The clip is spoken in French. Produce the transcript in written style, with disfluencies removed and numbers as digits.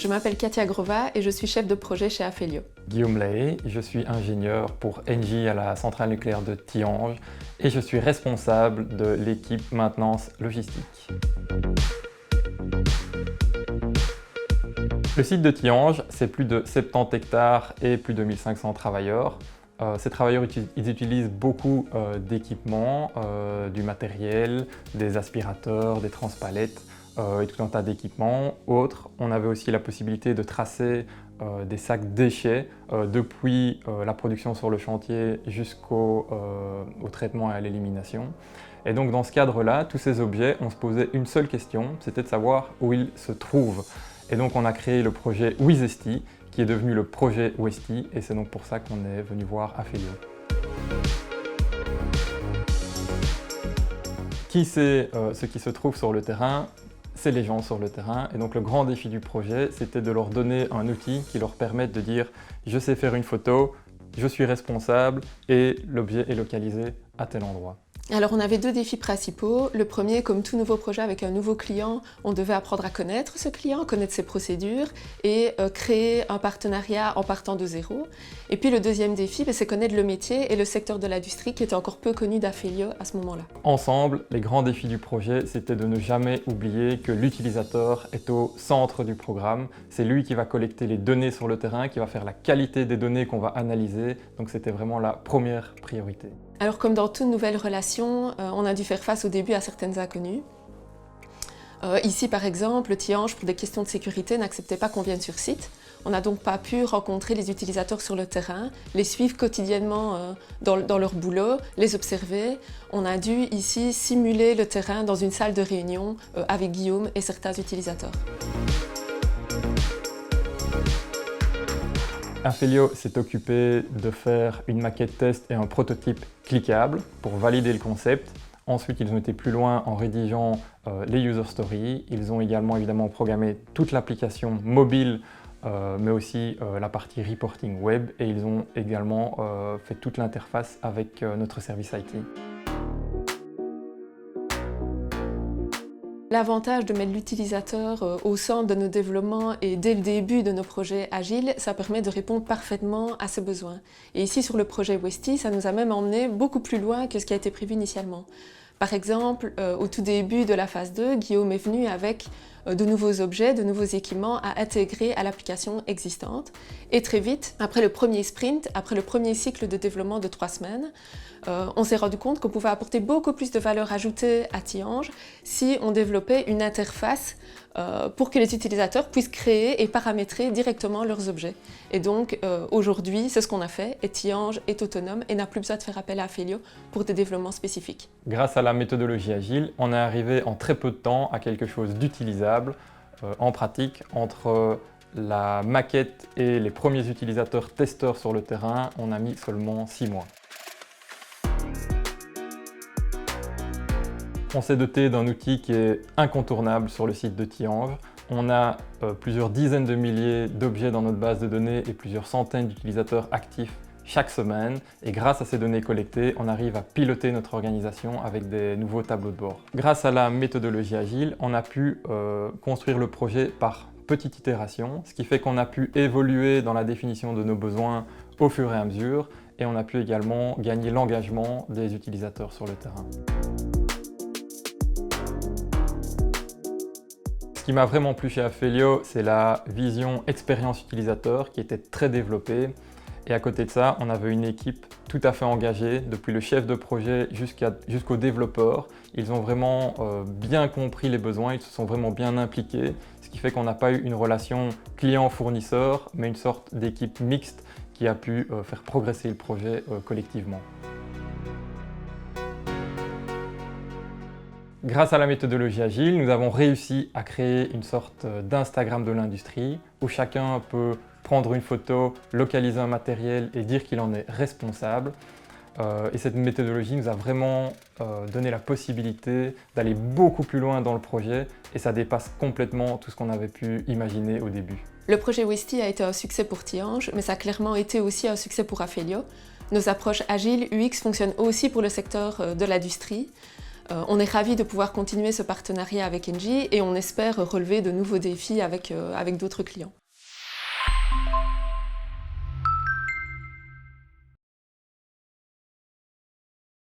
m'appelle Katia Grova et je suis chef de projet chez Afelio. Guillaume Lahaye, je suis ingénieur pour Engie à la centrale nucléaire de Thiange et je suis responsable de l'équipe maintenance logistique. Le site de Thiange, c'est plus de 70 hectares et plus de 1500 travailleurs. Ces travailleurs ils utilisent beaucoup d'équipements, du matériel, des aspirateurs, des transpalettes et tout un tas d'équipements. Autres, on avait aussi la possibilité de tracer des sacs déchets depuis la production sur le chantier jusqu'au traitement et à l'élimination. Et donc dans ce cadre-là, tous ces objets, on se posait une seule question, c'était de savoir où ils se trouvent. Et donc on a créé le projet Wizesti, qui est devenu le projet Westi, et c'est donc pour ça qu'on est venu voir Afelio. Qui sait ce qui se trouve sur le terrain? C'est les gens sur le terrain, et donc le grand défi du projet, c'était de leur donner un outil qui leur permette de dire « je sais faire une photo, je suis responsable et l'objet est localisé à tel endroit ». Alors on avait deux défis principaux. Le premier, comme tout nouveau projet avec un nouveau client, on devait apprendre à connaître ce client, connaître ses procédures et créer un partenariat en partant de zéro. Et puis le deuxième défi, c'est connaître le métier et le secteur de l'industrie qui était encore peu connu d'Afelio à ce moment-là. Ensemble, les grands défis du projet, c'était de ne jamais oublier que l'utilisateur est au centre du programme. C'est lui qui va collecter les données sur le terrain, qui va faire la qualité des données qu'on va analyser. Donc c'était vraiment la première priorité. Alors comme dans toute nouvelle relation, on a dû faire face au début à certaines inconnues. Ici par exemple, Thiange, pour des questions de sécurité, n'acceptait pas qu'on vienne sur site. On n'a donc pas pu rencontrer les utilisateurs sur le terrain, les suivre quotidiennement dans leur boulot, les observer. On a dû ici simuler le terrain dans une salle de réunion avec Guillaume et certains utilisateurs. Afelio s'est occupé de faire une maquette test et un prototype cliquable pour valider le concept. Ensuite, ils ont été plus loin en rédigeant les user stories. Ils ont également évidemment programmé toute l'application mobile, mais aussi la partie reporting web. Et ils ont également fait toute l'interface avec notre service IT. L'avantage de mettre l'utilisateur au centre de nos développements et dès le début de nos projets agiles, ça permet de répondre parfaitement à ses besoins. Et ici sur le projet Westi, ça nous a même emmené beaucoup plus loin que ce qui a été prévu initialement. Par exemple, au tout début de la phase 2, Guillaume est venu avec de nouveaux objets, de nouveaux équipements à intégrer à l'application existante. Et très vite, après le premier sprint, après le premier cycle de développement de 3 semaines, on s'est rendu compte qu'on pouvait apporter beaucoup plus de valeur ajoutée à Thiange si on développait une interface pour que les utilisateurs puissent créer et paramétrer directement leurs objets. Et donc aujourd'hui, c'est ce qu'on a fait, et Thiange est autonome et n'a plus besoin de faire appel à Afelio pour des développements spécifiques. Grâce à la méthodologie agile, on est arrivé en très peu de temps à quelque chose d'utilisable en pratique. Entre la maquette et les premiers utilisateurs testeurs sur le terrain, on a mis seulement 6 mois. On s'est doté d'un outil qui est incontournable sur le site de Thiange. On a plusieurs dizaines de milliers d'objets dans notre base de données et plusieurs centaines d'utilisateurs actifs chaque semaine. Et grâce à ces données collectées, on arrive à piloter notre organisation avec des nouveaux tableaux de bord. Grâce à la méthodologie agile, on a pu construire le projet par petites itérations, ce qui fait qu'on a pu évoluer dans la définition de nos besoins au fur et à mesure, et on a pu également gagner l'engagement des utilisateurs sur le terrain. Ce qui m'a vraiment plu chez Afelio, c'est la vision expérience utilisateur qui était très développée. Et à côté de ça, on avait une équipe tout à fait engagée, depuis le chef de projet jusqu'aux développeurs. Ils ont vraiment bien compris les besoins, ils se sont vraiment bien impliqués, ce qui fait qu'on n'a pas eu une relation client-fournisseur, mais une sorte d'équipe mixte qui a pu faire progresser le projet collectivement. Grâce à la méthodologie agile, nous avons réussi à créer une sorte d'Instagram de l'industrie où chacun peut prendre une photo, localiser un matériel et dire qu'il en est responsable. Et cette méthodologie nous a vraiment donné la possibilité d'aller beaucoup plus loin dans le projet et ça dépasse complètement tout ce qu'on avait pu imaginer au début. Le projet Westi a été un succès pour Thiange, mais ça a clairement été aussi un succès pour Afelio. Nos approches agiles UX fonctionnent aussi pour le secteur de l'industrie. On est ravis de pouvoir continuer ce partenariat avec Engie et on espère relever de nouveaux défis avec d'autres clients.